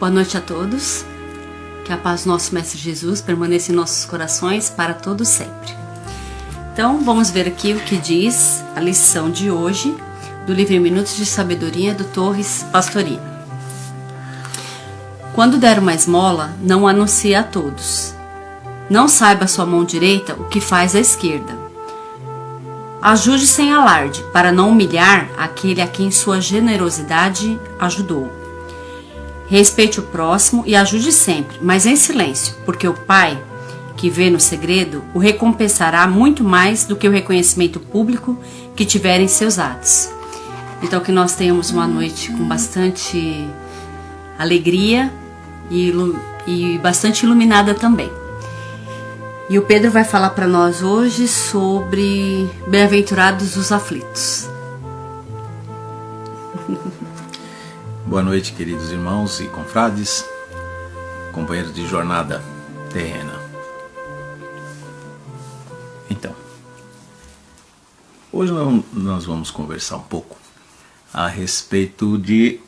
Boa noite a todos. Que a paz do nosso Mestre Jesus permaneça em nossos corações para todos sempre. Então, vamos ver aqui o que diz a lição de hoje do livro Minutos de Sabedoria do Torres Pastorino. Quando der uma esmola, não anuncie a todos. Não saiba a sua mão direita o que faz a esquerda. Ajude sem alarde, para não humilhar aquele a quem sua generosidade ajudou. Respeite o próximo e ajude sempre, mas em silêncio, porque o Pai, que vê no segredo, o recompensará muito mais do que o reconhecimento público que tiver em seus atos. Então, que nós tenhamos uma noite com bastante alegria e bastante iluminada também. E o Pedro vai falar para nós hoje sobre Bem-aventurados os aflitos. Boa noite, queridos irmãos e confrades, companheiros de jornada terrena. Então, hoje nós vamos conversar um pouco a respeito de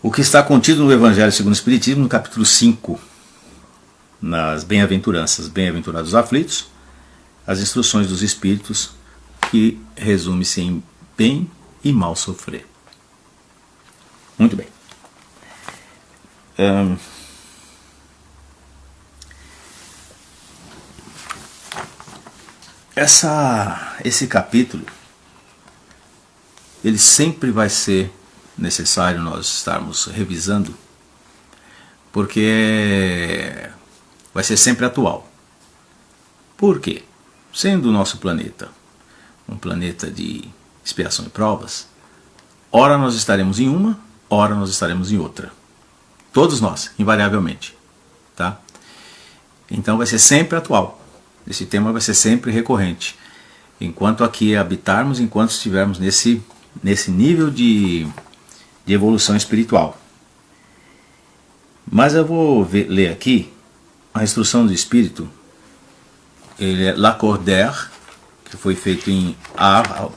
o que está contido no Evangelho segundo o Espiritismo, no capítulo 5, nas bem-aventuranças, bem-aventurados os aflitos, as instruções dos Espíritos, que resume-se em bem e mal sofrer. Muito bem. Esse capítulo, ele sempre vai ser necessário nós estarmos revisando, porque vai ser sempre atual. Por quê? Sendo o nosso planeta um planeta de expiação e provas, ora nós estaremos em uma, ora nós estaremos em outra. Todos nós, invariavelmente. Tá? Então vai ser sempre atual. Esse tema vai ser sempre recorrente. Enquanto aqui habitarmos, enquanto estivermos nesse nível de evolução espiritual. Mas eu vou ler aqui a instrução do Espírito. Ele é Lacordaire, que foi feito em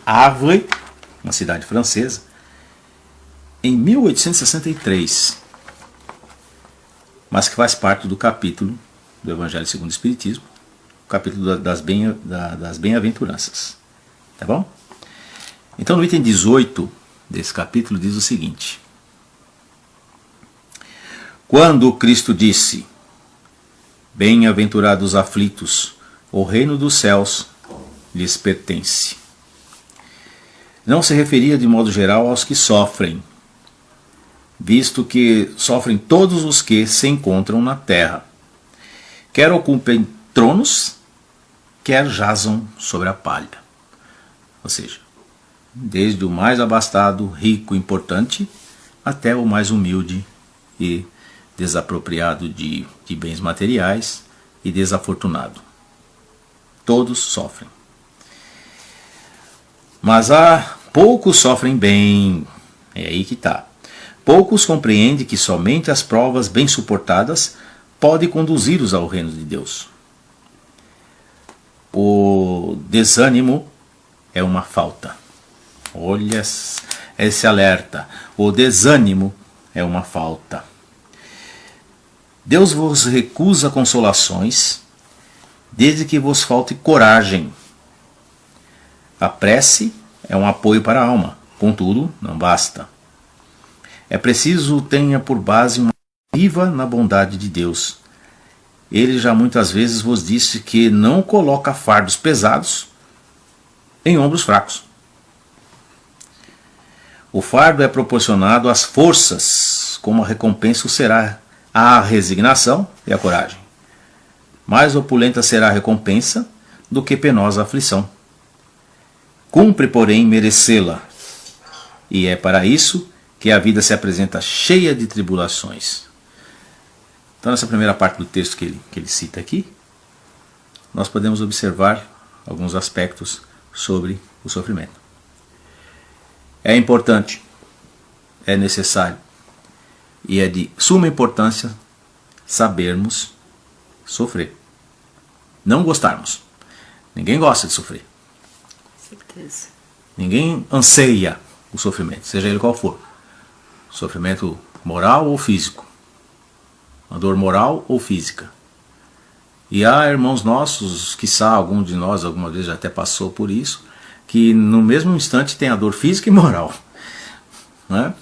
Havre, uma cidade francesa, em 1863, mas que faz parte do capítulo do Evangelho segundo o Espiritismo, o capítulo das bem-aventuranças. Tá bom? Então, no item 18 desse capítulo diz o seguinte: quando Cristo disse: bem-aventurados os aflitos, o reino dos céus lhes pertence, não se referia de modo geral aos que sofrem, visto que sofrem todos os que se encontram na terra, quer ocupem tronos, quer jazam sobre a palha. Ou seja, desde o mais abastado, rico, importante, até o mais humilde e desapropriado de bens materiais e desafortunado. Todos sofrem. Mas poucos sofrem bem. É aí que está. Poucos compreendem que somente as provas bem suportadas podem conduzi-los ao reino de Deus. O desânimo é uma falta. Olha esse alerta. O desânimo é uma falta. Deus vos recusa consolações, desde que vos falte coragem. A prece é um apoio para a alma, contudo, não basta. É preciso tenha por base uma viva na bondade de Deus. Ele já muitas vezes vos disse que não coloca fardos pesados em ombros fracos. O fardo é proporcionado às forças, como a recompensa será a resignação e a coragem. Mais opulenta será a recompensa do que penosa aflição. Cumpre, porém, merecê-la, e é para isso que a vida se apresenta cheia de tribulações. Então, nessa primeira parte do texto que ele cita aqui, nós podemos observar alguns aspectos sobre o sofrimento. É importante, é necessário e é de suma importância sabermos sofrer. Não gostarmos. Ninguém gosta de sofrer. Com certeza. Ninguém anseia o sofrimento, seja ele qual for. Sofrimento moral ou físico. Uma dor moral ou física. E há irmãos nossos, quiçá algum de nós alguma vez já até passou por isso, que no mesmo instante tem a dor física e moral. Né?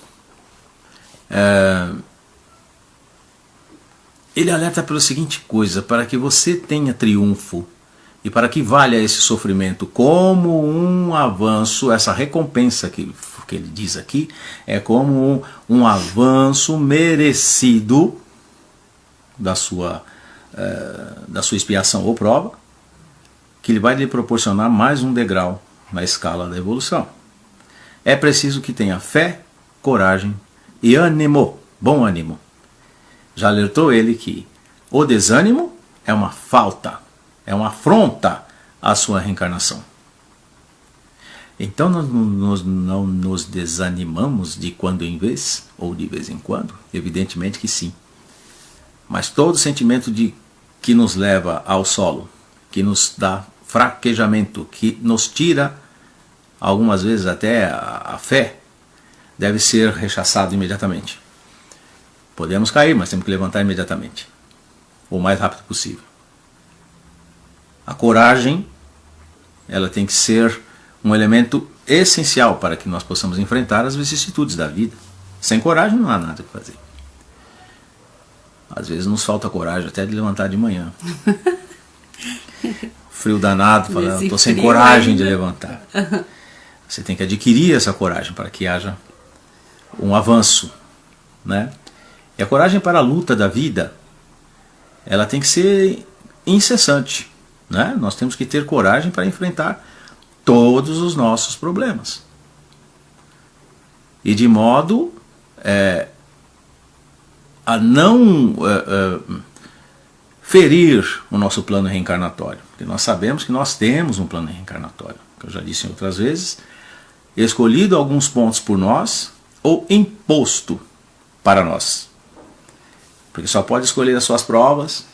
Ele alerta pela seguinte coisa: para que você tenha triunfo e para que valha esse sofrimento como um avanço, essa recompensa que ele diz aqui, é como um avanço merecido da sua expiação ou prova, que ele vai lhe proporcionar mais um degrau na escala da evolução. É preciso que tenha fé, coragem e ânimo, bom ânimo. Já alertou ele que o desânimo é uma falta, é uma afronta à sua reencarnação. Então nós não nos desanimamos de quando em vez, ou de vez em quando? Evidentemente que sim. Mas todo sentimento que nos leva ao solo, que nos dá fraquejamento, que nos tira, algumas vezes até a fé, deve ser rechaçado imediatamente. Podemos cair, mas temos que levantar imediatamente, o mais rápido possível. A coragem, ela tem que ser um elemento essencial para que nós possamos enfrentar as vicissitudes da vida. Sem coragem não há nada que fazer. Às vezes nos falta coragem até de levantar de manhã. Frio danado, falando, estou sem coragem de levantar. Você tem que adquirir essa coragem para que haja um avanço, né? E a coragem para a luta da vida, ela tem que ser incessante, né? Nós temos que ter coragem para enfrentar todos os nossos problemas. E de modo a não ferir o nosso plano reencarnatório. Porque nós sabemos que nós temos um plano reencarnatório, que eu já disse em outras vezes, escolhido alguns pontos por nós ou imposto para nós. Porque só pode escolher as suas provas,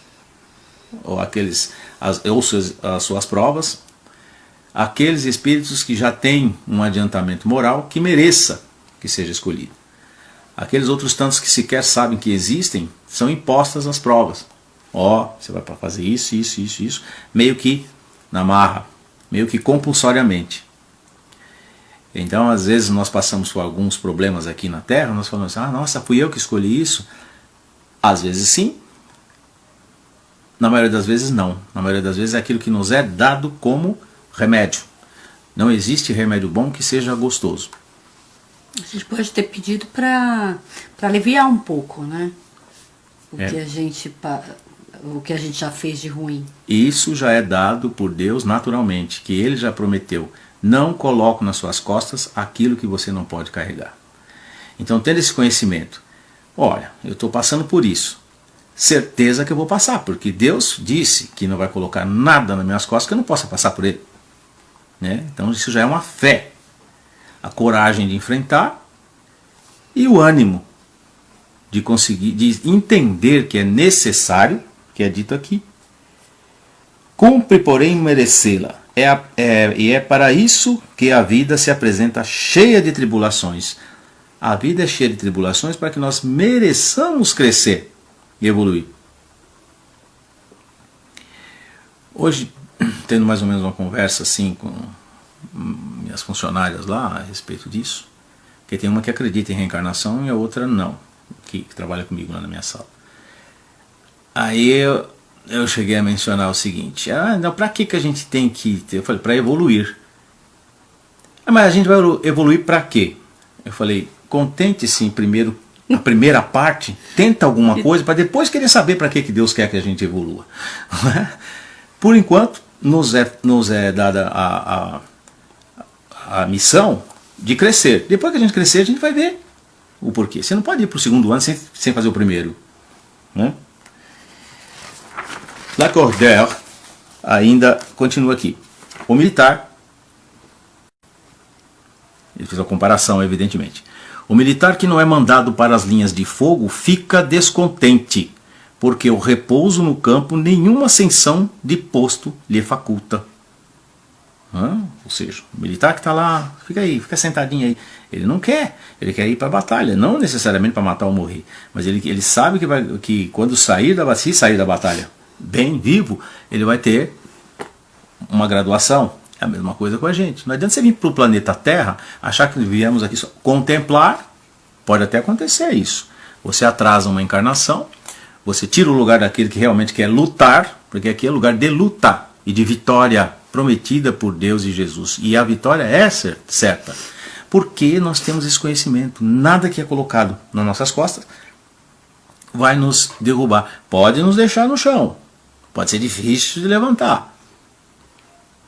ou as suas provas, aqueles espíritos que já têm um adiantamento moral que mereça que seja escolhido. Aqueles outros tantos que sequer sabem que existem, são impostas as provas. Você vai fazer isso, meio que na marra, meio que compulsoriamente. Então, às vezes, nós passamos por alguns problemas aqui na Terra, nós falamos assim, nossa, fui eu que escolhi isso. Às vezes sim, na maioria das vezes não. Na maioria das vezes é aquilo que nos é dado como remédio. Não existe remédio bom que seja gostoso. A gente pode ter pedido para aliviar um pouco, né? O que a gente já fez de ruim. Isso já é dado por Deus naturalmente, que Ele já prometeu. Não coloco nas suas costas aquilo que você não pode carregar. Então, tendo esse conhecimento, olha, eu estou passando por isso. Certeza que eu vou passar, porque Deus disse que não vai colocar nada nas minhas costas que eu não possa passar por Ele. Né? Então, isso já é uma fé. A coragem de enfrentar e o ânimo de conseguir, de entender que é necessário, que é dito aqui. Cumpre, porém, merecê-la. E é para isso que a vida se apresenta cheia de tribulações. A vida é cheia de tribulações para que nós mereçamos crescer e evoluir. Hoje, tendo mais ou menos uma conversa assim com minhas funcionárias lá a respeito disso, porque tem uma que acredita em reencarnação e a outra não, que trabalha comigo lá na minha sala. Aí eu cheguei a mencionar o seguinte: para que a gente tem que ter? Eu falei, para evoluir. Mas a gente vai evoluir para quê? Eu falei, contente-se em primeiro, a primeira parte, tenta alguma coisa para depois querer saber para que Deus quer que a gente evolua. Por enquanto, nos é dada a missão de crescer. Depois que a gente crescer, a gente vai ver o porquê. Você não pode ir para o segundo ano sem fazer o primeiro. Né? Lacordaire ainda continua aqui. O militar, ele fez a comparação, evidentemente. O militar que não é mandado para as linhas de fogo fica descontente, porque o repouso no campo nenhuma ascensão de posto lhe faculta. Ou seja, o militar que está lá, fica aí, fica sentadinho aí. Ele não quer, ele quer ir para a batalha, não necessariamente para matar ou morrer, mas ele sabe que quando se sair da batalha bem vivo, ele vai ter uma graduação. É a mesma coisa com a gente. Não adianta você vir para o planeta Terra, achar que viemos aqui só contemplar, pode até acontecer isso. Você atrasa uma encarnação, você tira o lugar daquele que realmente quer lutar, porque aqui é lugar de luta e de vitória prometida por Deus e Jesus. E a vitória é certa, porque nós temos esse conhecimento. Nada que é colocado nas nossas costas vai nos derrubar. Pode nos deixar no chão, pode ser difícil de levantar,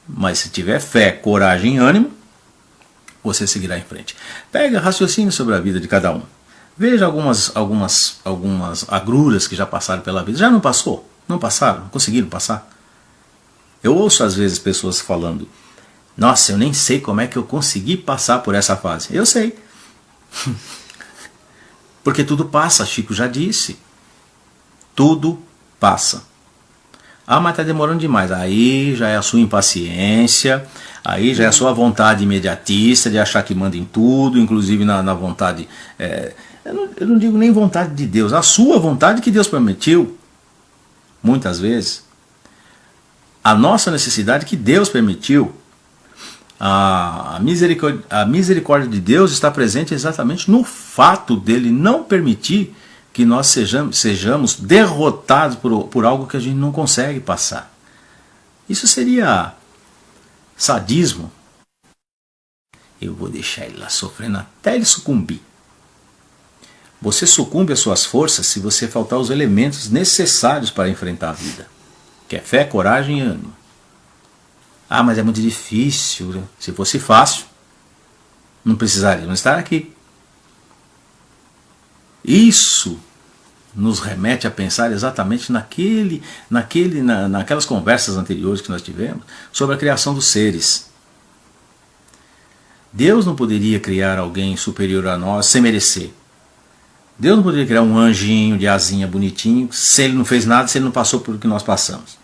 mas se tiver fé, coragem e ânimo, você seguirá em frente. Pega raciocínio sobre a vida de cada um. Veja algumas agruras que já passaram pela vida. Já não passou? Não passaram? Não conseguiram passar? Eu ouço às vezes pessoas falando: nossa, eu nem sei como é que eu consegui passar por essa fase. Eu sei. Porque tudo passa, Chico já disse. Tudo passa. Ah, mas está demorando demais. Aí já é a sua impaciência, aí já é a sua vontade imediatista de achar que manda em tudo, inclusive na vontade... eu não digo nem vontade de Deus, a sua vontade que Deus permitiu, muitas vezes. A nossa necessidade que Deus permitiu. A misericórdia de Deus está presente exatamente no fato dele não permitir que nós sejamos derrotados por algo que a gente não consegue passar. Isso seria sadismo. Eu vou deixar ele lá sofrendo até ele sucumbir. Você sucumbe às suas forças se você faltar os elementos necessários para enfrentar a vida, que é fé, coragem e ânimo. Ah, mas é muito difícil. Se fosse fácil, não precisaríamos estar aqui. Isso nos remete a pensar exatamente naquelas conversas anteriores que nós tivemos sobre a criação dos seres. Deus não poderia criar alguém superior a nós sem merecer. Deus não poderia criar um anjinho de asinha bonitinho se ele não fez nada, se ele não passou por o que nós passamos.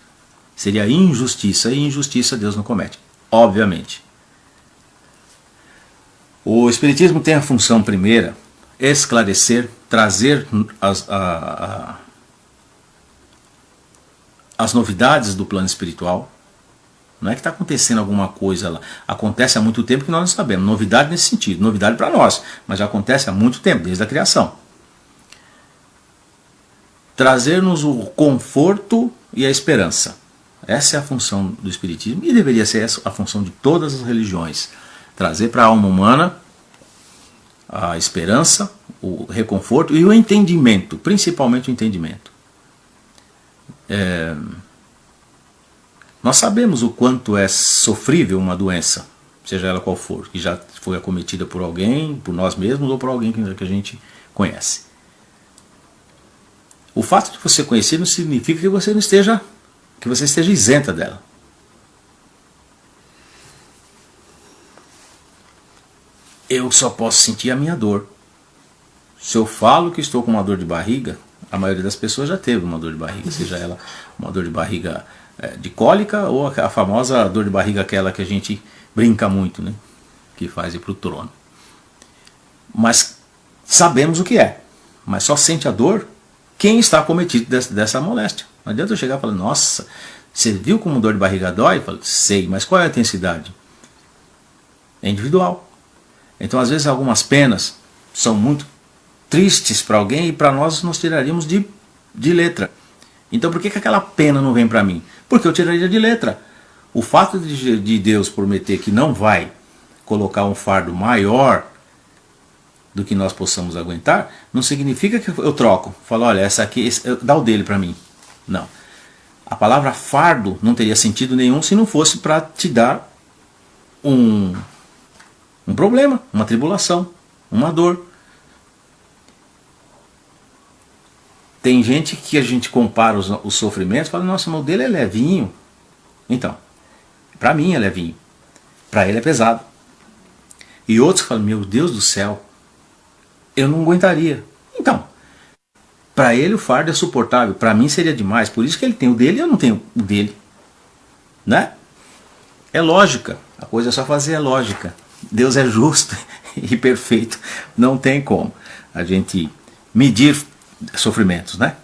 Seria injustiça, e injustiça Deus não comete, obviamente. O Espiritismo tem a função primeira, esclarecer, trazer as novidades do plano espiritual. Não é que está acontecendo alguma coisa lá. Acontece há muito tempo que nós não sabemos. Novidade nesse sentido, novidade para nós, mas já acontece há muito tempo, desde a criação. Trazer-nos o conforto e a esperança. Essa é a função do Espiritismo e deveria ser essa a função de todas as religiões. Trazer para a alma humana a esperança, o reconforto e o entendimento, principalmente o entendimento. Nós sabemos o quanto é sofrível uma doença, seja ela qual for, que já foi acometida por alguém, por nós mesmos ou por alguém que a gente conhece. O fato de você conhecer não significa que você esteja isenta dela. Eu só posso sentir a minha dor. Se eu falo que estou com uma dor de barriga, a maioria das pessoas já teve uma dor de barriga, seja ela uma dor de barriga de cólica ou a famosa dor de barriga, aquela que a gente brinca muito, né? Que faz ir para o trono. Mas sabemos o que é, mas só sente a dor quem está acometido dessa moléstia. Não adianta eu chegar e falar: nossa, você viu como dor de barriga dói? Eu falo: sei, mas qual é a intensidade? É individual. Então às vezes algumas penas são muito tristes para alguém e para nós tiraríamos de letra. Então por que aquela pena não vem para mim? Porque eu tiraria de letra. O fato de Deus prometer que não vai colocar um fardo maior do que nós possamos aguentar, não significa que eu troco. Falo: olha, essa aqui, dá o dele para mim. Não. A palavra fardo não teria sentido nenhum se não fosse para te dar um problema, uma tribulação, uma dor. Tem gente que a gente compara os sofrimentos e fala: nossa, mas o dele é levinho. Então, para mim é levinho, para ele é pesado. E outros falam: meu Deus do céu, eu não aguentaria. Então, para ele o fardo é suportável, para mim seria demais. Por isso que ele tem o dele e eu não tenho o dele, né? É lógica, a coisa é só fazer a lógica. Deus é justo e perfeito, não tem como a gente medir sofrimentos, né?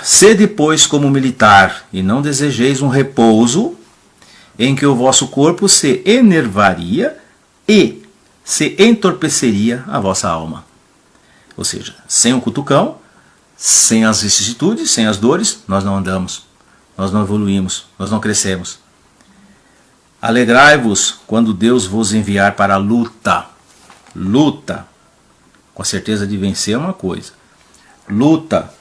Sede, pois, como militar, e não desejeis um repouso em que o vosso corpo se enervaria e se entorpeceria a vossa alma. Ou seja, sem o cutucão, sem as vicissitudes, sem as dores, nós não andamos, nós não evoluímos, nós não crescemos. Alegrai-vos quando Deus vos enviar para a luta. Luta, com a certeza de vencer é uma coisa. Luta,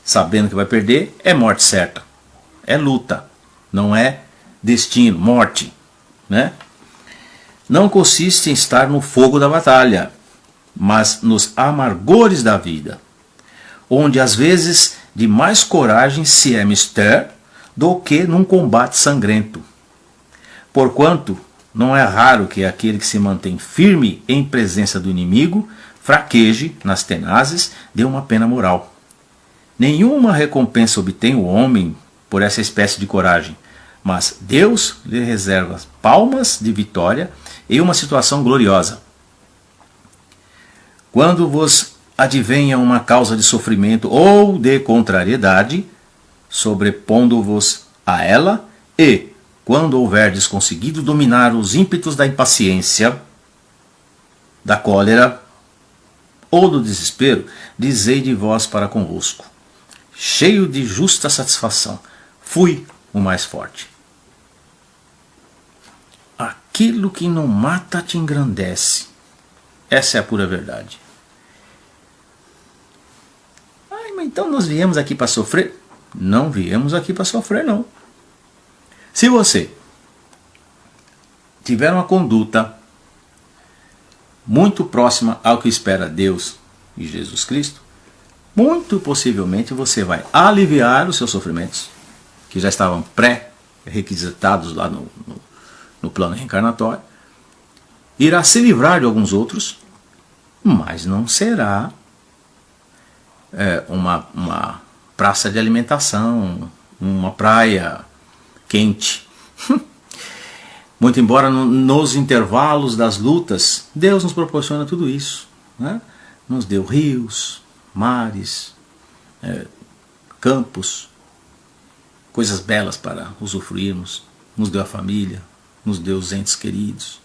sabendo que vai perder, é morte certa. É luta, não é destino, morte, né? Não consiste em estar no fogo da batalha, mas nos amargores da vida, onde às vezes de mais coragem se é mister do que num combate sangrento. Porquanto não é raro que aquele que se mantém firme em presença do inimigo fraqueje nas tenazes de uma pena moral. Nenhuma recompensa obtém o homem por essa espécie de coragem, mas Deus lhe reserva palmas de vitória e uma situação gloriosa. Quando vos advenha uma causa de sofrimento ou de contrariedade, sobrepondo-vos a ela, e, quando houverdes conseguido dominar os ímpetos da impaciência, da cólera ou do desespero, dizei de vós para convosco, cheio de justa satisfação, fui o mais forte. Aquilo que não mata te engrandece. Essa é a pura verdade. Mas então nós viemos aqui para sofrer? Não viemos aqui para sofrer, não. Se você tiver uma conduta muito próxima ao que espera Deus e Jesus Cristo, muito possivelmente você vai aliviar os seus sofrimentos, que já estavam pré-requisitados lá no plano reencarnatório, irá se livrar de alguns outros, mas não será uma praça de alimentação, uma praia quente. Muito embora nos intervalos das lutas, Deus nos proporciona tudo isso, né? Nos deu rios, mares, campos, coisas belas para usufruirmos, nos deu a família, nos deu os entes queridos,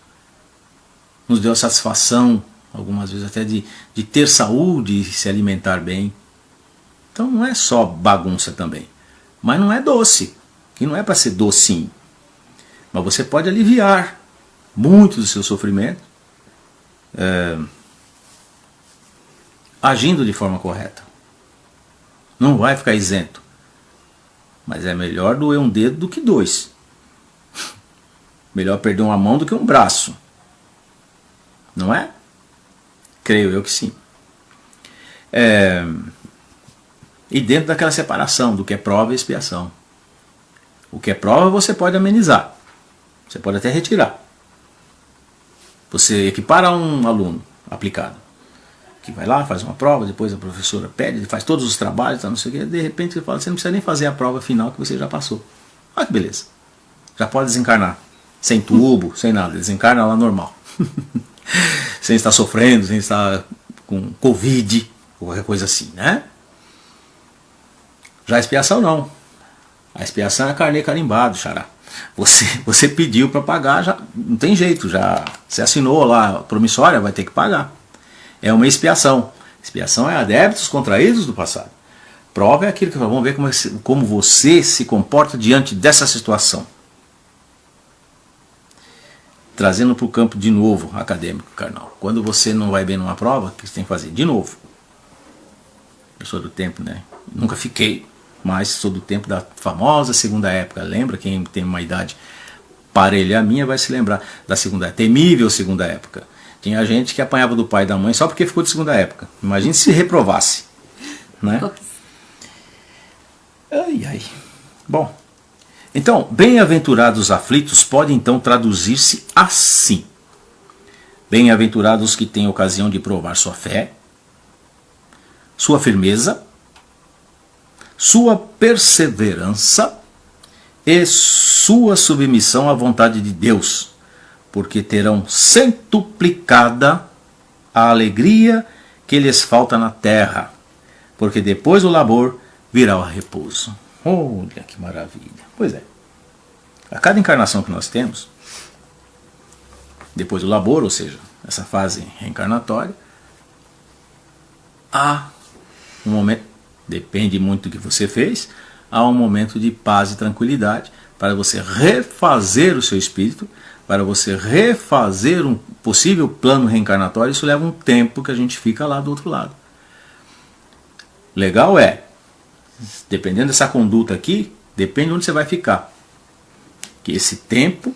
nos deu a satisfação, algumas vezes até de ter saúde e se alimentar bem. Então não é só bagunça também, mas não é doce, que não é para ser docinho. Mas você pode aliviar muito do seu sofrimento agindo de forma correta. Não vai ficar isento. Mas é melhor doer um dedo do que dois. Melhor perder uma mão do que um braço. Não é? Creio eu que sim. E dentro daquela separação do que é prova e expiação. O que é prova você pode amenizar. Você pode até retirar. Você equipara um aluno aplicado, que vai lá, faz uma prova, depois a professora pede, ele faz todos os trabalhos, não sei o quê, de repente você fala, você não precisa nem fazer a prova final que você já passou. Olha que beleza. Já pode desencarnar. Sem tubo, sem nada. Desencarna lá normal. Sem estar sofrendo, sem estar com Covid, qualquer coisa assim, né? Já a expiação não. A expiação é carnê carimbado, xará. Você pediu para pagar, já não tem jeito, já você assinou lá a promissória, vai ter que pagar. É uma expiação. Expiação é a débitos contraídos do passado. Prova é aquilo que vamos ver como você se comporta diante dessa situação. Trazendo para o campo de novo acadêmico, carnal. Quando você não vai bem numa prova, o que você tem que fazer? De novo. Eu sou do tempo, né? Nunca fiquei, mas sou do tempo da famosa segunda época. Lembra? Quem tem uma idade parelha a minha vai se lembrar da segunda época. Temível segunda época. Tinha gente que apanhava do pai e da mãe só porque ficou de segunda época. Imagine se reprovasse. Né? Ai, ai. Bom. Então, bem-aventurados os aflitos pode então traduzir-se assim. Bem-aventurados os que têm ocasião de provar sua fé, sua firmeza, sua perseverança e sua submissão à vontade de Deus, porque terão centuplicada a alegria que lhes falta na terra, porque depois do labor virá o repouso. Olha que maravilha! Pois é, a cada encarnação que nós temos, depois do labor, ou seja, essa fase reencarnatória, há um momento, depende muito do que você fez, há um momento de paz e tranquilidade para você refazer o seu espírito, para você refazer um possível plano reencarnatório. Isso leva um tempo que a gente fica lá do outro lado. Legal é, dependendo dessa conduta aqui, depende de onde você vai ficar. Que esse tempo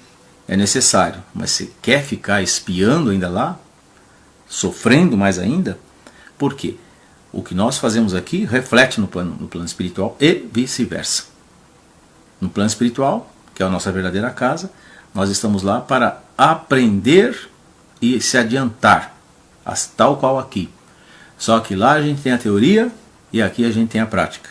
é necessário, mas você quer ficar espiando ainda lá? Sofrendo mais ainda? Por quê? O que nós fazemos aqui reflete no plano espiritual e vice-versa. No plano espiritual, que é a nossa verdadeira casa, nós estamos lá para aprender e se adiantar, tal qual aqui. Só que lá a gente tem a teoria e aqui a gente tem a prática.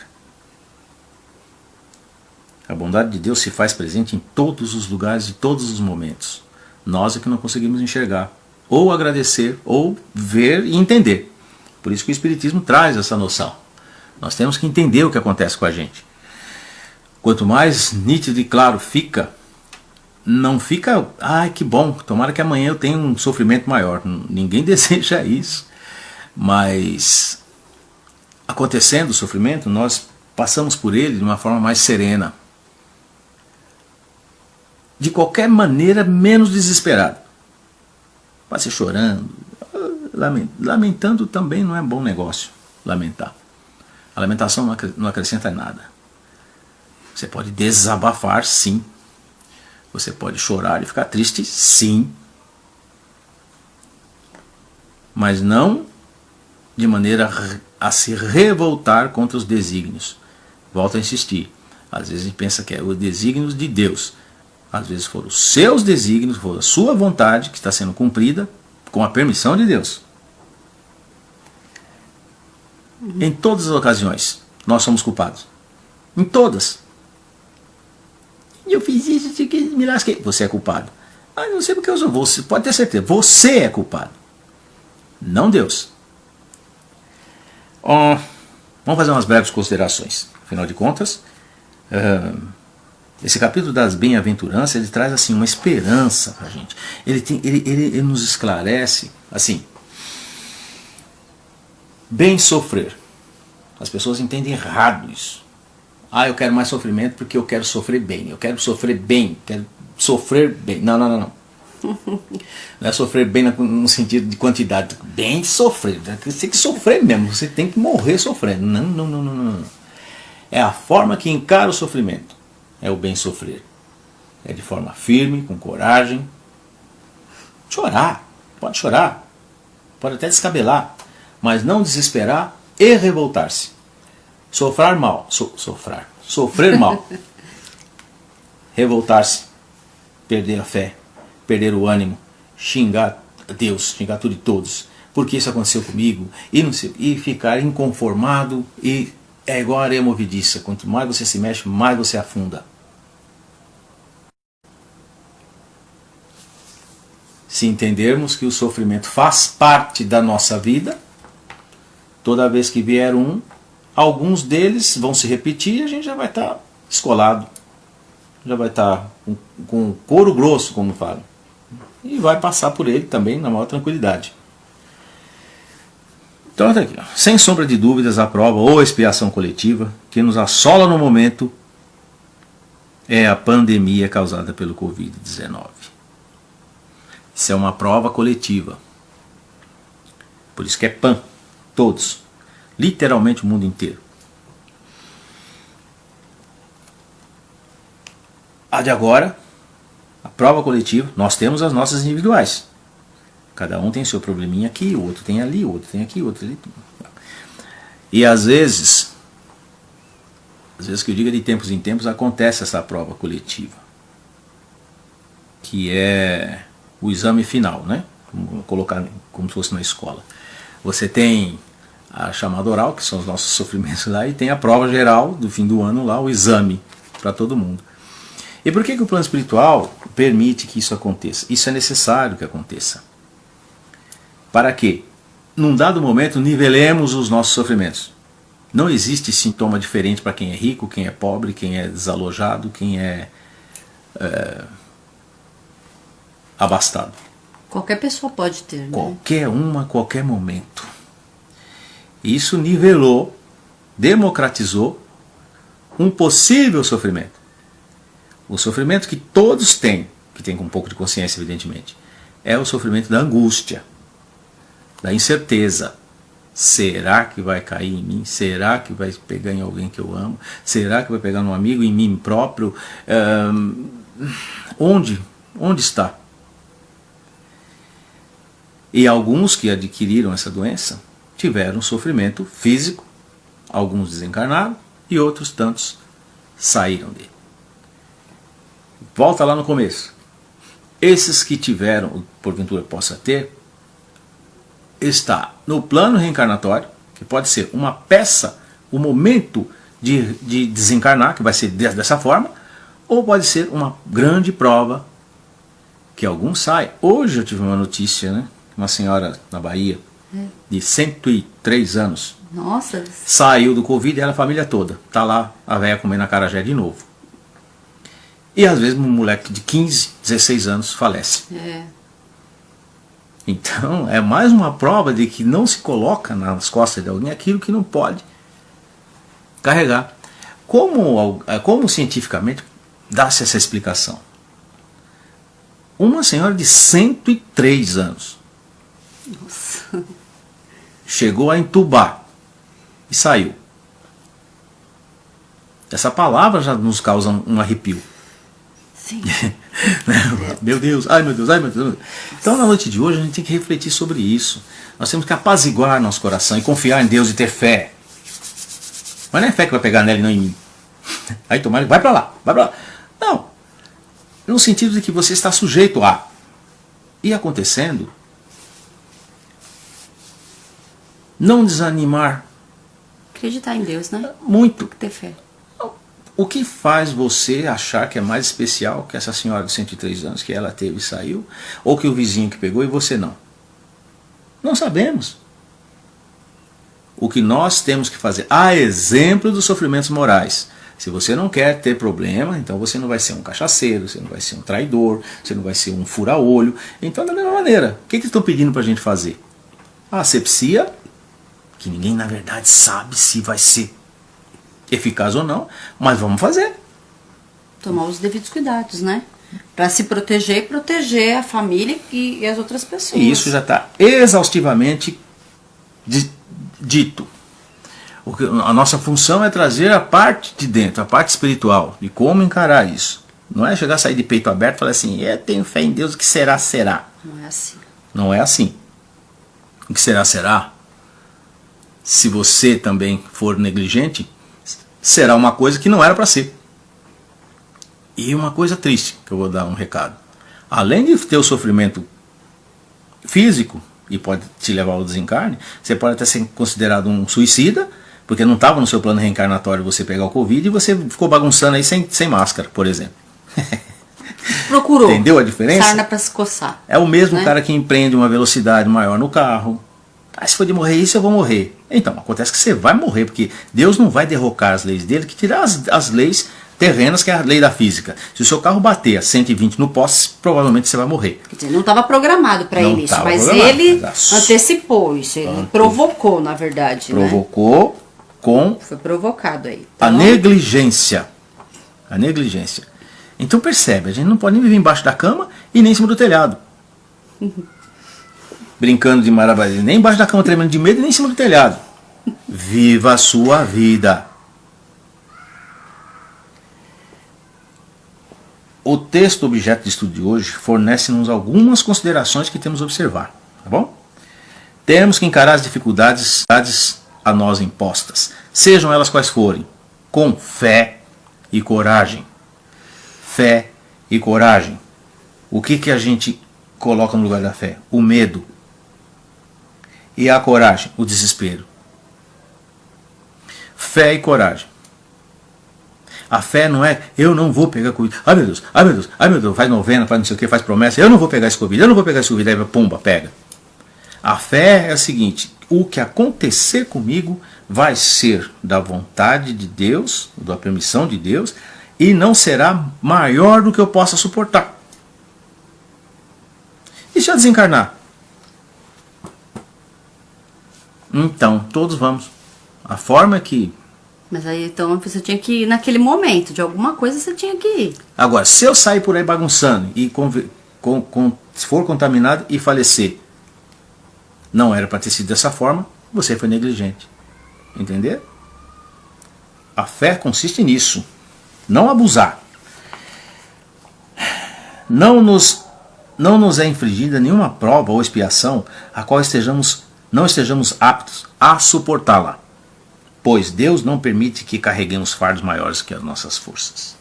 A bondade de Deus se faz presente em todos os lugares e todos os momentos. Nós é que não conseguimos enxergar, ou agradecer, ou ver e entender. Por isso que o Espiritismo traz essa noção. Nós temos que entender o que acontece com a gente. Quanto mais nítido e claro fica, não fica, ai que bom, tomara que amanhã eu tenha um sofrimento maior. Ninguém deseja isso. Mas, acontecendo o sofrimento, nós passamos por ele de uma forma mais serena. De qualquer maneira, menos desesperado. Pode ser chorando. Lamentando também não é bom negócio, lamentar. A lamentação não acrescenta nada. Você pode desabafar, sim. Você pode chorar e ficar triste, sim. Mas não de maneira a se revoltar contra os desígnios. Volto a insistir. Às vezes a gente pensa que é os desígnios de Deus. Às vezes foram os seus desígnios, foi a sua vontade que está sendo cumprida com a permissão de Deus. Em todas as ocasiões, nós somos culpados. Em todas. Eu fiz isso, me lasquei. Você é culpado. Ah, não sei porque eu sou. Você pode ter certeza. Você é culpado. Não Deus. Vamos fazer umas breves considerações. Afinal de contas, esse capítulo das bem-aventuranças, ele traz assim uma esperança para a gente. Ele nos esclarece assim. Bem sofrer. As pessoas entendem errado isso. Ah, eu quero mais sofrimento porque eu quero sofrer bem. Eu quero sofrer bem. Quero sofrer bem. Não. Não é sofrer bem no sentido de quantidade. Bem de sofrer. Você tem que sofrer mesmo. Você tem que morrer sofrendo. Não. É a forma que encara o sofrimento. É o bem sofrer. É de forma firme, com coragem. Chorar. Pode chorar. Pode até descabelar. Mas não desesperar e revoltar-se. Sofrer mal. Sofrer mal. Revoltar-se. Perder a fé. Perder o ânimo. Xingar Deus. Xingar tudo e todos. Porque isso aconteceu comigo. E ficar inconformado. E é igual a areia movediça. Quanto mais você se mexe, mais você afunda. Se entendermos que o sofrimento faz parte da nossa vida, toda vez que vier alguns deles vão se repetir e a gente já vai estar escolado. Já vai estar com couro grosso, como falam. E vai passar por ele também na maior tranquilidade. Então, tá aqui, ó. Sem sombra de dúvidas, a prova ou expiação coletiva que nos assola no momento é a pandemia causada pelo Covid-19. Isso é uma prova coletiva. Por isso que é PAN. Todos. Literalmente o mundo inteiro. A de agora, a prova coletiva, nós temos as nossas individuais. Cada um tem seu probleminha aqui, o outro tem ali, o outro tem aqui, o outro ali. E às vezes que eu digo de tempos em tempos, acontece essa prova coletiva. Que é o exame final, né? Vamos colocar como se fosse na escola. Você tem a chamada oral, que são os nossos sofrimentos lá, e tem a prova geral do fim do ano lá, o exame para todo mundo. E por que o plano espiritual permite que isso aconteça? Isso é necessário que aconteça. Para que, num dado momento, nivelemos os nossos sofrimentos. Não existe sintoma diferente para quem é rico, quem é pobre, quem é desalojado, quem é abastado. Qualquer pessoa pode ter, né? Qualquer uma, a qualquer momento. Isso nivelou, democratizou um possível sofrimento. O sofrimento que todos têm, que tem com um pouco de consciência, evidentemente, é o sofrimento da angústia, da incerteza. Será que vai cair em mim? Será que vai pegar em alguém que eu amo? Será que vai pegar num amigo, em mim próprio? Onde está? E alguns que adquiriram essa doença tiveram sofrimento físico, alguns desencarnaram e outros tantos saíram dele. Volta lá no começo. Esses que tiveram, porventura possa ter, está no plano reencarnatório, que pode ser uma peça, o momento de desencarnar, que vai ser dessa forma, ou pode ser uma grande prova que alguns saem. Hoje eu tive uma notícia, né? Uma senhora na Bahia, de 103 anos, Nossa. saiu do Covid e ela, a família toda. Está lá a velha comendo acarajé de novo. E às vezes um moleque de 15, 16 anos falece. Então é mais uma prova de que não se coloca nas costas de alguém aquilo que não pode carregar. Como cientificamente dá-se essa explicação? Uma senhora de 103 anos. Nossa. Chegou a entubar e saiu. Essa palavra já nos causa um arrepio. Sim. Meu Deus, ai meu Deus, ai meu Deus. Então na noite de hoje a gente tem que refletir sobre isso. Nós temos que apaziguar nosso coração e confiar em Deus e ter fé. Mas não é fé que vai pegar nela e não em mim. Aí tomara, vai para lá, vai para lá. Não. No sentido de que você está sujeito a. E acontecendo, não desanimar. Acreditar em Deus, né? Muito. Ter fé. O que faz você achar que é mais especial que essa senhora de 103 anos, que ela teve e saiu, ou que o vizinho que pegou e você não? Não sabemos. O que nós temos que fazer, a exemplo dos sofrimentos morais. Se você não quer ter problema, então você não vai ser um cachaceiro, você não vai ser um traidor, você não vai ser um fura-olho. Então, da mesma maneira, o que estão pedindo para a gente fazer? A asepsia, que ninguém na verdade sabe se vai ser eficaz ou não, mas vamos fazer. Tomar os devidos cuidados, né? Para se proteger e proteger a família e as outras pessoas. E isso já está exaustivamente dito. A nossa função é trazer a parte de dentro, a parte espiritual, de como encarar isso. Não é chegar a sair de peito aberto e falar assim, eu tenho fé em Deus, o que será, será. Não é assim. Não é assim. O que será, será. Se você também for negligente, será uma coisa que não era para ser. E uma coisa triste, que eu vou dar um recado. Além de ter o sofrimento físico, e pode te levar ao desencarne, você pode até ser considerado um suicida, porque não estava no seu plano reencarnatório você pegar o Covid e você ficou bagunçando aí sem máscara, por exemplo. Procurou. Entendeu a diferença? Sarna para se coçar. É o mesmo, né? Cara que empreende uma velocidade maior no carro. Se for de morrer isso, eu vou morrer. Então, acontece que você vai morrer, porque Deus não vai derrocar as leis dele, que tirar as leis terrenas, que é a lei da física. Se o seu carro bater a 120 no poste, provavelmente você vai morrer. Quer dizer, não estava programado para ele isso, mas ele antecipou isso, ele provocou, na verdade. Provocou, né? Foi provocado aí. Então, a negligência. A negligência. Então percebe, a gente não pode nem viver embaixo da cama e nem em cima do telhado. Brincando de maravilha, nem embaixo da cama tremendo de medo e nem em cima do telhado. Viva a sua vida. O texto objeto de estudo de hoje fornece-nos algumas considerações que temos a observar. Tá bom? Temos que encarar as dificuldades a nós impostas, sejam elas quais forem, com fé e coragem. Fé e coragem. O que a gente coloca no lugar da fé? O medo. E a coragem? O desespero. Fé e coragem. A fé não é, eu não vou pegar Covid. Ai meu Deus, ai meu Deus, ai meu Deus, faz novena, faz não sei o que, faz promessa, eu não vou pegar esse Covid, eu não vou pegar esse Covid, aí pumba, pega. A fé é o seguinte, o que acontecer comigo vai ser da vontade de Deus, da permissão de Deus, e não será maior do que eu possa suportar. E se eu desencarnar? Então, todos vamos. A forma é que... Mas aí então você tinha que ir naquele momento, de alguma coisa você tinha que ir. Agora, se eu sair por aí bagunçando e se for contaminado e falecer, não era para ter sido dessa forma, você foi negligente. Entender? A fé consiste nisso. Não abusar. Não nos é infligida nenhuma prova ou expiação a qual não estejamos aptos a suportá-la, pois Deus não permite que carreguemos fardos maiores que as nossas forças.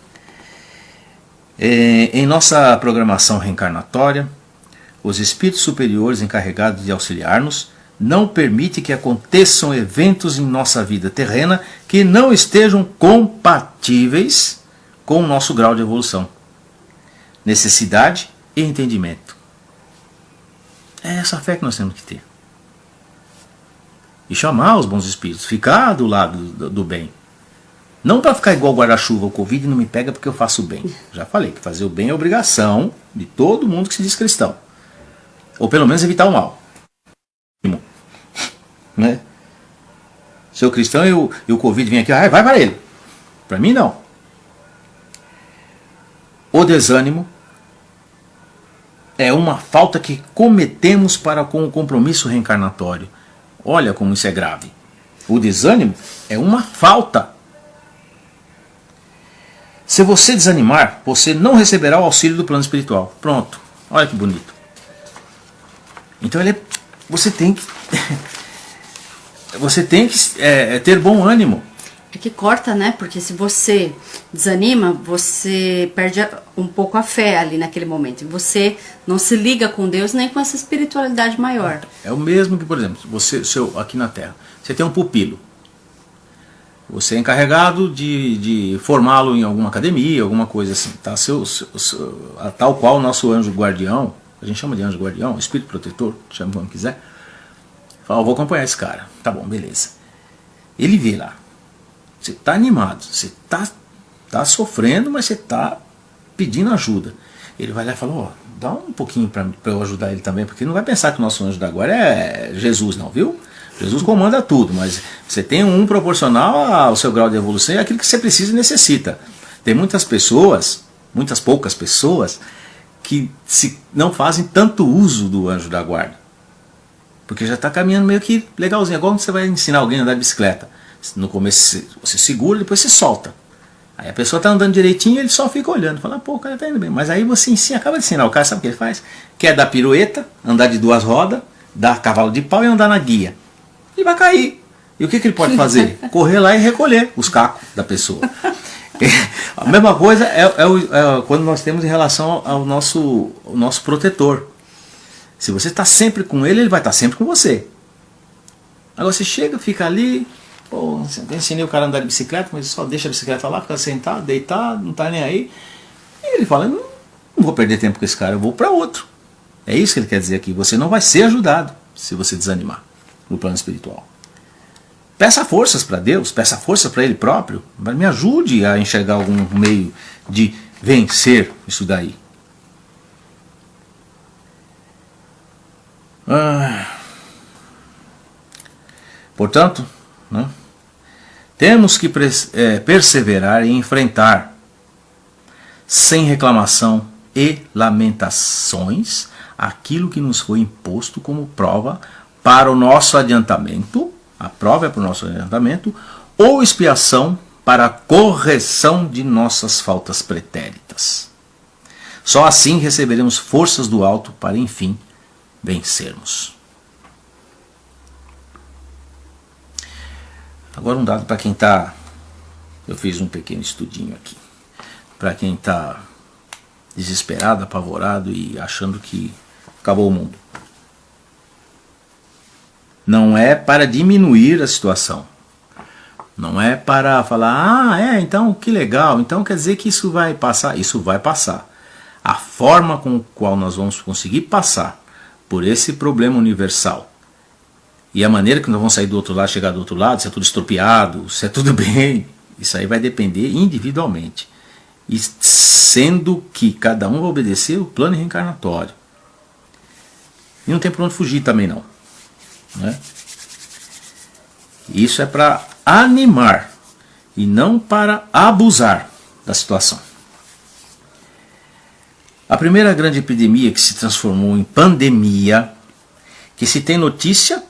Em nossa programação reencarnatória, os espíritos superiores encarregados de auxiliar-nos não permitem que aconteçam eventos em nossa vida terrena que não estejam compatíveis com o nosso grau de evolução, necessidade e entendimento. É essa fé que nós temos que ter. E chamar os bons espíritos, ficar do lado do bem. Não para ficar igual guarda-chuva, o Covid não me pega porque eu faço o bem. Já falei que fazer o bem é obrigação de todo mundo que se diz cristão. Ou pelo menos evitar o mal. Né? Se eu cristão e o Covid vem aqui, vai para ele. Para mim não. O desânimo é uma falta que cometemos para com o compromisso reencarnatório. Olha como isso é grave. O desânimo é uma falta. Se você desanimar, você não receberá o auxílio do plano espiritual. Pronto. Olha que bonito. Então você tem que ter bom ânimo. É que corta, né? Porque se você desanima, você perde um pouco a fé ali naquele momento. E você não se liga com Deus nem com essa espiritualidade maior. É o mesmo que, por exemplo, aqui na Terra, você tem um pupilo. Você é encarregado de formá-lo em alguma academia, alguma coisa assim. Tá? Tal qual o nosso anjo guardião, a gente chama de anjo guardião, espírito protetor, chama como quiser. Fala, vou acompanhar esse cara. Tá bom, beleza. Ele vê lá. Você está animado, você tá sofrendo, mas você está pedindo ajuda. Ele vai lá e fala, ó, dá um pouquinho para eu ajudar ele também, porque não vai pensar que o nosso anjo da guarda é Jesus não, viu? Jesus comanda tudo, mas você tem um proporcional ao seu grau de evolução e aquilo que você precisa e necessita. Tem muitas poucas pessoas, que não fazem tanto uso do anjo da guarda. Porque já está caminhando meio que legalzinho. É igual quando você vai ensinar alguém a andar de bicicleta. No começo você segura, depois você solta. Aí a pessoa está andando direitinho e ele só fica olhando. Fala, pô, o cara está indo bem. Mas aí você acaba de ensinar o cara, sabe o que ele faz? Quer dar pirueta, andar de 2 rodas, dar cavalo de pau e andar na guia. E vai cair. E o que ele pode fazer? Correr lá e recolher os cacos da pessoa. A mesma coisa é quando nós temos em relação ao nosso protetor. Se você está sempre com ele, ele vai estar sempre com você. Agora você chega, fica ali, pô, eu ensinei o cara a andar de bicicleta, mas só deixa a bicicleta lá, fica sentado, deitado, não está nem aí. E ele fala, não vou perder tempo com esse cara, eu vou para outro. É isso que ele quer dizer aqui, você não vai ser ajudado se você desanimar no plano espiritual. Peça forças para Deus, peça força para Ele próprio, mas me ajude a enxergar algum meio de vencer isso daí. Portanto, né, temos que perseverar e enfrentar, sem reclamação e lamentações, aquilo que nos foi imposto como prova para o nosso adiantamento. A prova é para o nosso adiantamento, ou expiação para a correção de nossas faltas pretéritas. Só assim receberemos forças do alto para, enfim, vencermos. Agora um dado para quem está... Eu fiz um pequeno estudinho aqui. Para quem está desesperado, apavorado e achando que acabou o mundo. Não é para diminuir a situação, Não é para falar, então que legal, então quer dizer que isso vai passar. Isso vai passar. A forma com a qual nós vamos conseguir passar por esse problema universal e a maneira que nós vamos sair do outro lado, chegar do outro lado, se é tudo estropiado, se é tudo bem, isso aí vai depender individualmente. E sendo que cada um vai obedecer o plano reencarnatório. E não tem por onde fugir também não. Né? Isso é para animar e não para abusar da situação. A primeira grande epidemia que se transformou em pandemia, que se tem notícia,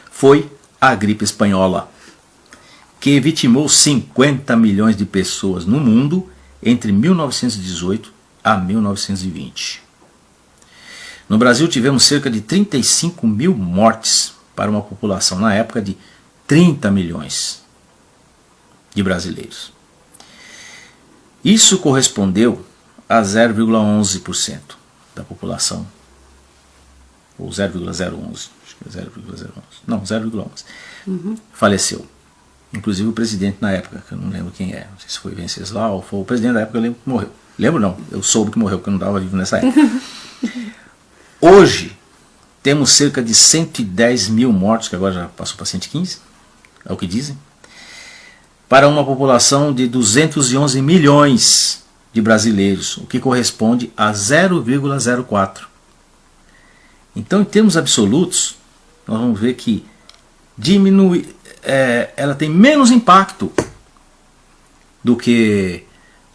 foi a gripe espanhola, que vitimou 50 milhões de pessoas no mundo entre 1918 a 1920. No Brasil tivemos cerca de 35 mil mortes para uma população na época de 30 milhões de brasileiros. Isso correspondeu a 0,11% da população, ou 0,011, acho que é 0,011, não, 0,11, faleceu. Inclusive o presidente na época, que eu não lembro quem é, não sei se foi Venceslau, ou foi o presidente da época, eu lembro que morreu. Lembro não, eu soube que morreu, porque eu não estava vivo nessa época. Hoje, temos cerca de 110 mil mortos, que agora já passou para 115, é o que dizem, para uma população de 211 milhões de brasileiros, o que corresponde a 0,04. Então, em termos absolutos, nós vamos ver que ela tem menos impacto do que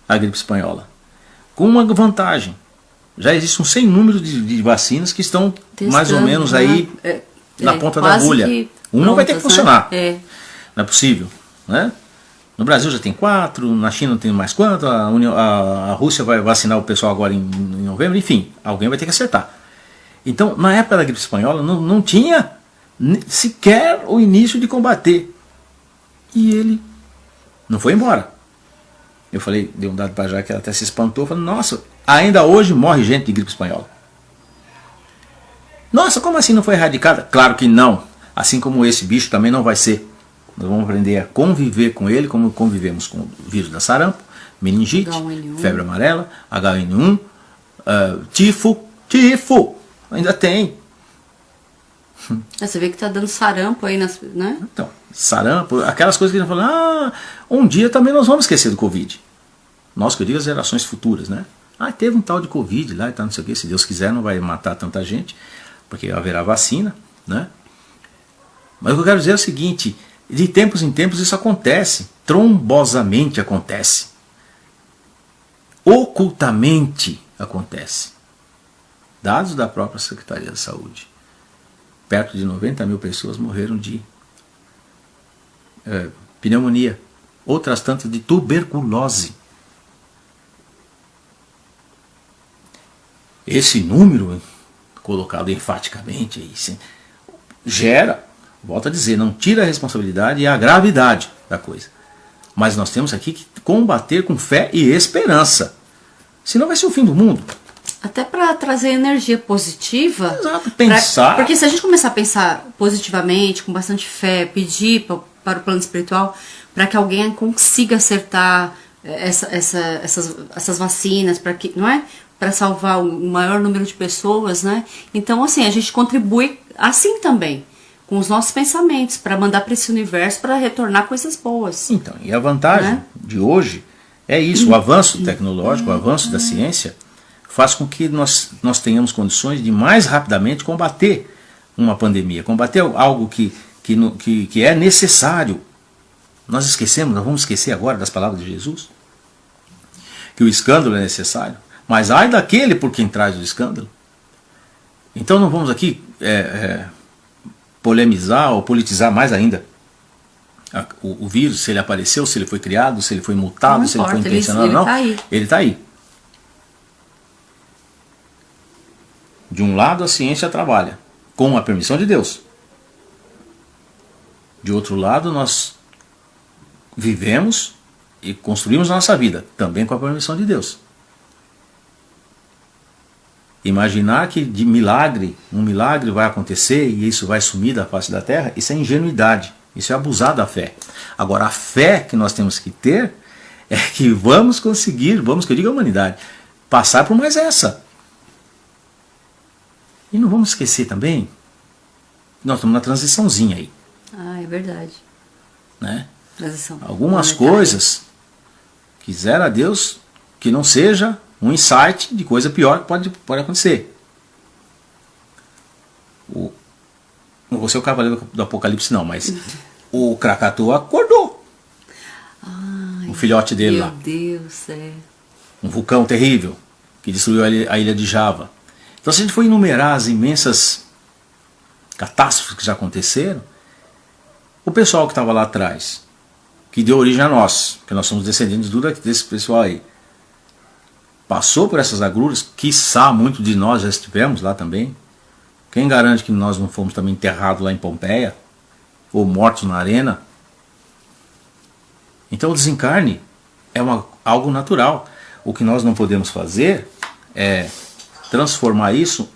a gripe espanhola. Com uma vantagem, já existe um sem número de vacinas que estão testando, mais ou menos aí na ponta da agulha. Uma vai ter que funcionar. Né? Não é possível. Né? No Brasil já tem 4, na China tem mais quanto, a Rússia vai vacinar o pessoal agora em novembro, enfim, alguém vai ter que acertar. Então, na época da gripe espanhola, não tinha sequer o início de combater. E ele não foi embora. Eu falei, dei um dado para já que ela até se espantou, falei, nossa, ainda hoje morre gente de gripe espanhola. Nossa, como assim não foi erradicada? Claro que não. Assim como esse bicho também não vai ser. Nós vamos aprender a conviver com ele, como convivemos com o vírus da sarampo, meningite, H1N1. Febre amarela, H1N1, tifo, ainda tem. Você vê que está dando sarampo aí, né? Então, sarampo, aquelas coisas que a gente fala, um dia também nós vamos esquecer do Covid. Nós, que eu digo, as gerações futuras, né? Teve um tal de Covid lá e tal, não sei o que, se Deus quiser não vai matar tanta gente, porque haverá vacina, né? Mas o que eu quero dizer é o seguinte, de tempos em tempos isso acontece, trombosamente acontece, ocultamente acontece. Dados da própria Secretaria da Saúde, perto de 90 mil pessoas morreram de pneumonia, outras tantas de tuberculose. Esse número, colocado enfaticamente, aí, gera, volto a dizer, não tira a responsabilidade e a gravidade da coisa. Mas nós temos aqui que combater com fé e esperança. Senão vai ser o fim do mundo. Até para trazer energia positiva. Exato, pensar. Porque se a gente começar a pensar positivamente, com bastante fé, pedir para o plano espiritual, para que alguém consiga acertar essas vacinas, para que, não é? Para salvar o maior número de pessoas, né? Então, assim, a gente contribui assim também, com os nossos pensamentos, para mandar para esse universo, para retornar coisas boas. Então, e a vantagem de hoje é isso, o avanço tecnológico, o avanço da ciência, faz com que nós tenhamos condições de mais rapidamente combater uma pandemia, combater algo que é necessário. Nós vamos esquecer agora das palavras de Jesus? Que o escândalo é necessário, mas ai daquele por quem traz o escândalo. Então não vamos aqui polemizar ou politizar mais ainda o vírus, se ele apareceu, se ele foi criado, se ele foi mutado, se ele foi intencional ou não. Ele está aí. De um lado a ciência trabalha, com a permissão de Deus. De outro lado nós vivemos e construímos a nossa vida, também com a permissão de Deus. Imaginar que um milagre vai acontecer e isso vai sumir da face da terra, isso é ingenuidade. Isso é abusar da fé. Agora, a fé que nós temos que ter é que vamos conseguir, vamos que eu diga a humanidade, passar por mais essa. E não vamos esquecer também, nós estamos na transiçãozinha aí. Ah, é verdade. Né? Transição. Algumas coisas, quiser a Deus, que não seja um insight de coisa pior que pode acontecer. Não vou ser o cavaleiro do Apocalipse não, mas o Krakatoa acordou. Ai, o filhote dele lá. Meu Deus, é. Um vulcão terrível que destruiu a ilha de Java. Então, se a gente for enumerar as imensas catástrofes que já aconteceram, o pessoal que estava lá atrás, que deu origem a nós, que nós somos descendentes de tudo desse pessoal aí, passou por essas agruras, quiçá muito de nós já estivemos lá também. Quem garante que nós não fomos também enterrados lá em Pompeia, ou mortos na arena? Então o desencarne é algo natural. O que nós não podemos fazer é transformar isso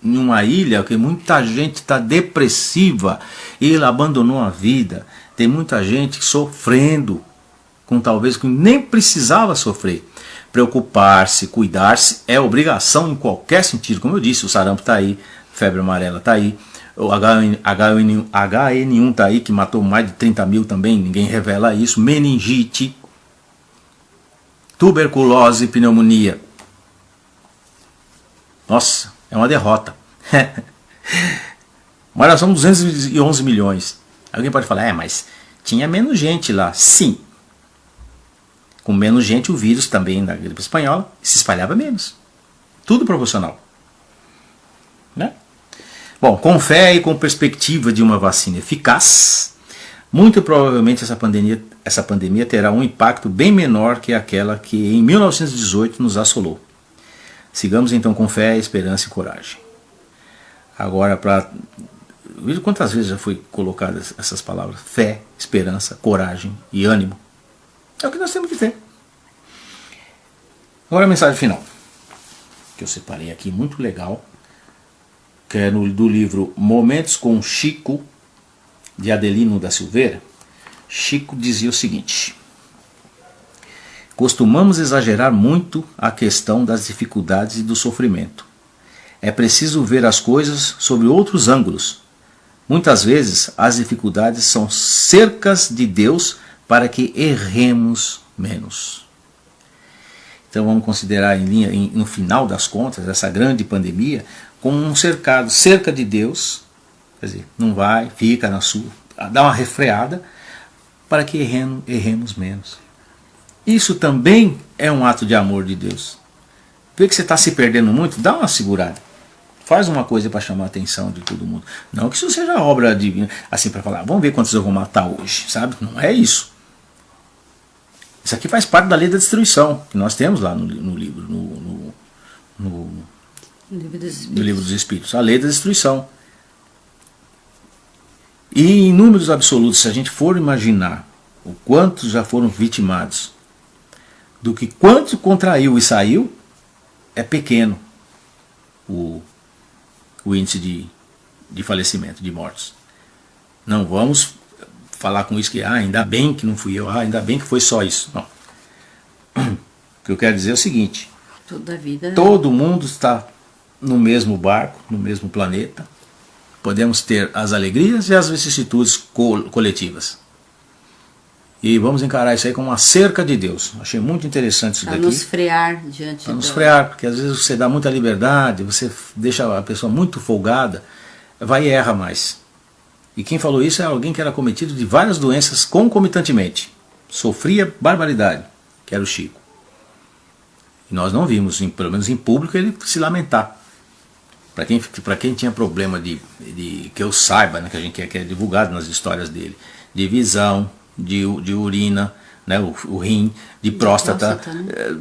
em uma ilha que muita gente está depressiva, ele abandonou a vida, tem muita gente sofrendo, com talvez que nem precisava sofrer. Preocupar-se, cuidar-se é obrigação em qualquer sentido, como eu disse, o sarampo está aí, febre amarela está aí, o HN1 está aí, que matou mais de 30 mil também, ninguém revela isso, meningite, tuberculose, pneumonia. Nossa, é uma derrota. Mas nós somos 211 milhões. Alguém pode falar, mas tinha menos gente lá. Sim. Com menos gente, o vírus também da gripe espanhola se espalhava menos. Tudo proporcional. Né? Bom, com fé e com perspectiva de uma vacina eficaz, muito provavelmente essa pandemia terá um impacto bem menor que aquela que em 1918 nos assolou. Sigamos então com fé, esperança e coragem. Agora, veja quantas vezes já foi colocadas essas palavras: fé, esperança, coragem e ânimo. É o que nós temos que ter. Agora a mensagem final, que eu separei aqui, muito legal, que é do livro Momentos com Chico, de Adelino da Silveira. Chico dizia o seguinte: costumamos exagerar muito a questão das dificuldades e do sofrimento. É preciso ver as coisas sob outros ângulos. Muitas vezes as dificuldades são cercas de Deus para que erremos menos. Então vamos considerar no final das contas essa grande pandemia como um cerca de Deus, quer dizer, não vai, fica na sua, dá uma refreada para que erremos menos. Isso também é um ato de amor de Deus. Vê que você está se perdendo muito, dá uma segurada. Faz uma coisa para chamar a atenção de todo mundo. Não que isso seja obra divina, assim para falar, vamos ver quantos eu vou matar hoje, sabe? Não é isso. Isso aqui faz parte da lei da destruição, que nós temos lá no livro, no livro dos Espíritos. A lei da destruição. E em números absolutos, se a gente for imaginar o quantos já foram vitimados, do que quanto contraiu e saiu, é pequeno o índice de falecimento, de mortos. Não vamos falar com isso que ainda bem que não fui eu, ainda bem que foi só isso. Não. O que eu quero dizer é o seguinte: toda a vida, todo mundo está no mesmo barco, no mesmo planeta. Podemos ter as alegrias e as vicissitudes coletivas. E vamos encarar isso aí como uma cerca de Deus. Achei muito interessante isso daqui. Para nos frear diante Para nos frear, porque às vezes você dá muita liberdade, você deixa a pessoa muito folgada, vai e erra mais. E quem falou isso é alguém que era cometido de várias doenças concomitantemente. Sofria barbaridade, que era o Chico. E nós não vimos, pelo menos em público, ele se lamentar. Para quem tinha problema que eu saiba, né, que a gente quer divulgado nas histórias dele, de visão, de urina, né, o rim, de próstata, né?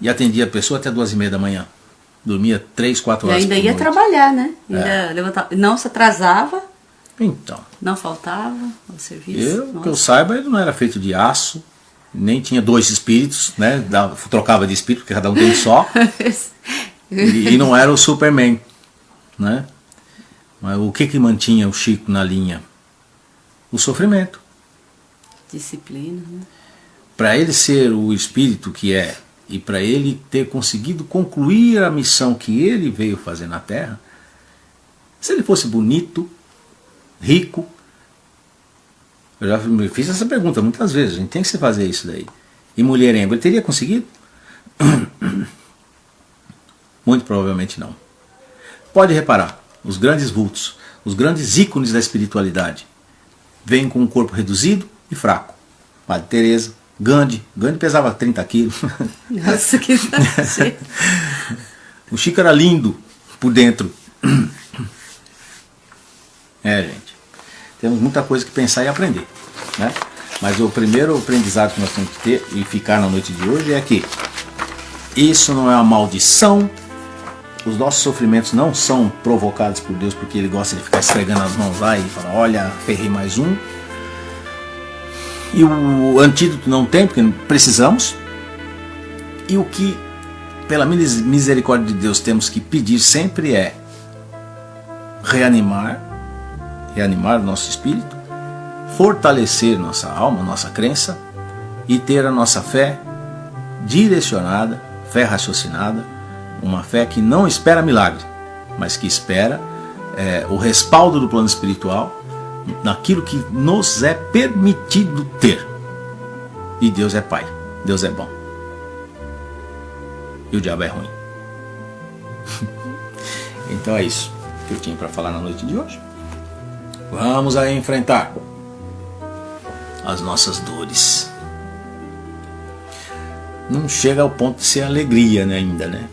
E atendia a pessoa até 2h30 da manhã. Dormia 3, 4 horas. E ainda por ia noite. Trabalhar, né? Ainda levantava, não se atrasava. Então. Não faltava ao serviço. Que eu saiba, ele não era feito de aço, nem tinha 2 espíritos, né? Trocava de espírito, porque cada um tem só. E não era o Superman, né? Mas o que mantinha o Chico na linha? o sofrimento. Disciplina, né? Para ele ser o espírito que é, e para ele ter conseguido concluir a missão que ele veio fazer na Terra, se ele fosse bonito, rico, eu já me fiz essa pergunta muitas vezes, a gente tem que se fazer isso daí, e mulherengo, ele teria conseguido? Muito provavelmente não. Pode reparar, os grandes vultos, os grandes ícones da espiritualidade, vêm com um corpo reduzido e fraco. Madre Teresa, Gandhi pesava 30 quilos. Nossa, que exagero. O Chico era lindo por dentro. Gente, temos muita coisa que pensar e aprender, né? Mas o primeiro aprendizado que nós temos que ter e ficar na noite de hoje é que isso não é uma maldição. Os nossos sofrimentos não são provocados por Deus porque Ele gosta de ficar esfregando as mãos lá e falar, olha, ferrei mais um. E o antídoto não tem, porque precisamos. E o que, pela misericórdia de Deus, temos que pedir sempre é reanimar o nosso espírito, fortalecer nossa alma, nossa crença e ter a nossa fé direcionada, fé raciocinada, uma fé que não espera milagre, mas que espera o respaldo do plano espiritual naquilo que nos é permitido ter. E Deus é Pai, Deus é bom. E o diabo é ruim. Então é isso que eu tinha para falar na noite de hoje. Vamos aí enfrentar as nossas dores. Não chega ao ponto de ser alegria, né, ainda, né?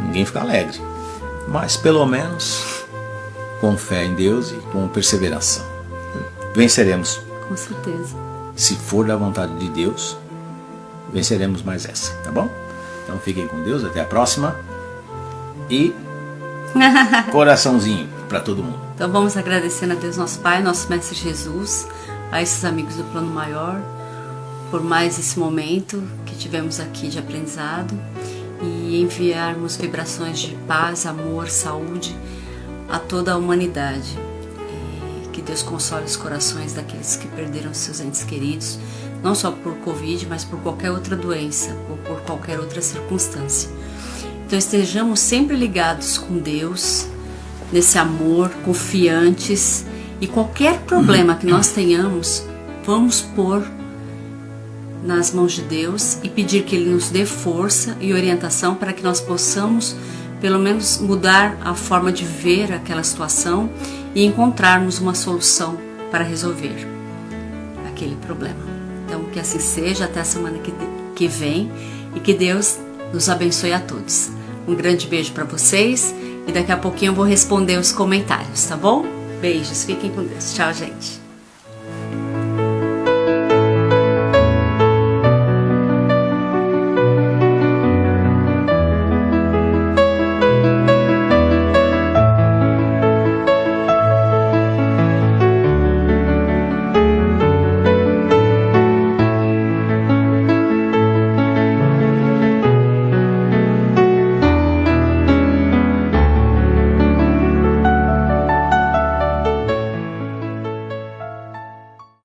Ninguém fica alegre. Mas pelo menos com fé em Deus e com perseverança venceremos. Com certeza. Se for da vontade de Deus, venceremos mais essa, tá bom? Então fiquem com Deus, até a próxima. E coraçãozinho para todo mundo. Então vamos agradecendo a Deus nosso Pai, nosso Mestre Jesus, a esses amigos do Plano Maior, por mais esse momento que tivemos aqui de aprendizado e enviarmos vibrações de paz, amor, saúde a toda a humanidade. E que Deus console os corações daqueles que perderam seus entes queridos, não só por Covid, mas por qualquer outra doença ou por qualquer outra circunstância. Então estejamos sempre ligados com Deus, nesse amor, confiantes, e qualquer problema que nós tenhamos, vamos pôr nas mãos de Deus e pedir que Ele nos dê força e orientação para que nós possamos pelo menos mudar a forma de ver aquela situação e encontrarmos uma solução para resolver aquele problema. Então que assim seja, até a semana que vem, e que Deus nos abençoe a todos. Um grande beijo para vocês e daqui a pouquinho eu vou responder os comentários, tá bom? Beijos, fiquem com Deus. Tchau, gente.